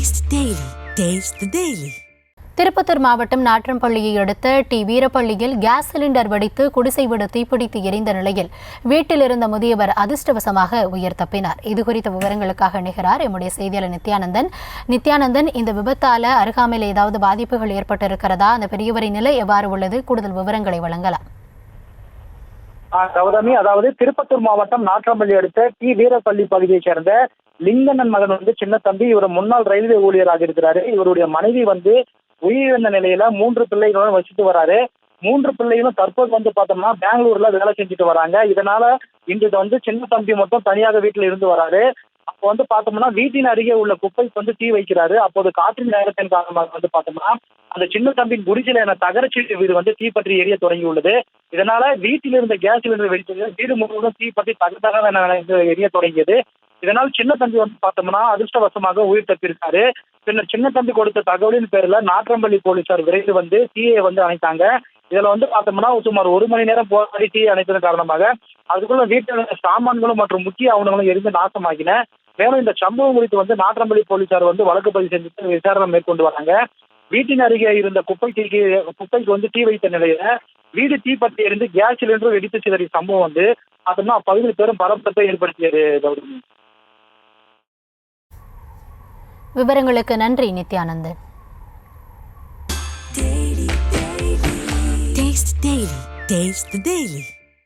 Taste the Daily. Taste the Daily. Tirupattur மாவட்டம் நாற்றம்பள்ளியை அடுத்த D வீரப்பள்ளியில் gas cylinder வெடித்து குடிசை வீடு தீப்பிடித்து எரிந்த நிலையில் வீட்டில் இருந்த முதியவர் அதிர்ஷ்டவசமாக உயிர் தப்பினார். இதுகுறித்த விவரங்களுக்காக நிகரார் எம்முடைய செய்தியாளர் நித்யானந்தன். இந்த விபத்தால அருகாமையில் ஏதாவது பாதிப்புகள் ஏற்பட்டிருக்கிறதா? அந்த பெரியவரின் நிலை எவ்வாறு உள்ளது? கூடுதல் விவரங்களை வழங்கலாம். கௌதமி, அதாவது திருப்பத்தூர் மாவட்டம் நாற்றம்பள்ளி அடுத்த டி வீரப்பள்ளி பகுதியைச் சேர்ந்த லிங்கண்ணன் மகன் சின்ன தம்பி. இவர் முன்னாள் ரயில்வே ஊழியராக இருக்கிறாரு. இவருடைய மனைவி உயிரிழந்த நிலையில 3 பிள்ளைகளுடன் வசித்து வராரு. 3 பிள்ளைகளும் தற்போது பார்த்தோம்னா பெங்களூர்ல வேலை செஞ்சுட்டு வராங்க. இதனால இன்று சின்ன தம்பி மட்டும் தனியாக வீட்டுல இருந்து வராரு. அப்போ பார்த்தோம்னா வீட்டின் அருகே உள்ள குப்பைக்கு தீ வைக்கிறாரு. அப்போது காற்றின் நேரத்தின் காரணமாக பார்த்தோம்னா அந்த சின்ன தம்பியின் குடிசையில தகரச்சீட்டு வீடு தீப்பற்றி எரிய தொடங்கி உள்ளது. இதனால வீட்டில் இருந்த கேஸ் சிலிண்டர் வெடித்தது. வீடு முழுவதும் தீப்பற்றி தகதாக எரிய தொடங்கியது. இதனால் சின்ன தம்பி பார்த்தோம்னா அதிர்ஷ்டவசமாக உயிர் தப்பியிருக்காரு. பின்னர் சின்ன தம்பி கொடுத்த தகவலின் பேர்ல நாற்றம்பள்ளி போலீசார் விரைந்து தீயை அணைத்தாங்க. இதுல பார்த்தோம்னா சுமார் 1 மணி நேரம் போராடி தீயை அணைத்ததன் காரணமாக அதுக்குள்ள வீட்டில் சாமான்களும் மற்றும் முக்கிய ஆவணங்களும் எரிந்து நாசமாகின. மேலும் இந்த சம்பவம் குறித்து நாற்றம்பள்ளி போலீசார் வழக்கு பதிவு செஞ்சு விசாரணை மேற்கொண்டு வராங்க. வீட்டின் அருகே இருந்த குப்பைக்கு தீ வைத்த நிலையில வீடு தீப்பற்றி எரிந்து கேஸ் சிலிண்டரும் வெடித்து சிதறிய சம்பவம் பார்த்தோம்னா அப்பகுதியில் பெரும் பரபரப்பை ஏற்படுத்தியது. விவரங்களுக்கு நன்றி Nithyanandan. Taste the Daily. Taste the Daily.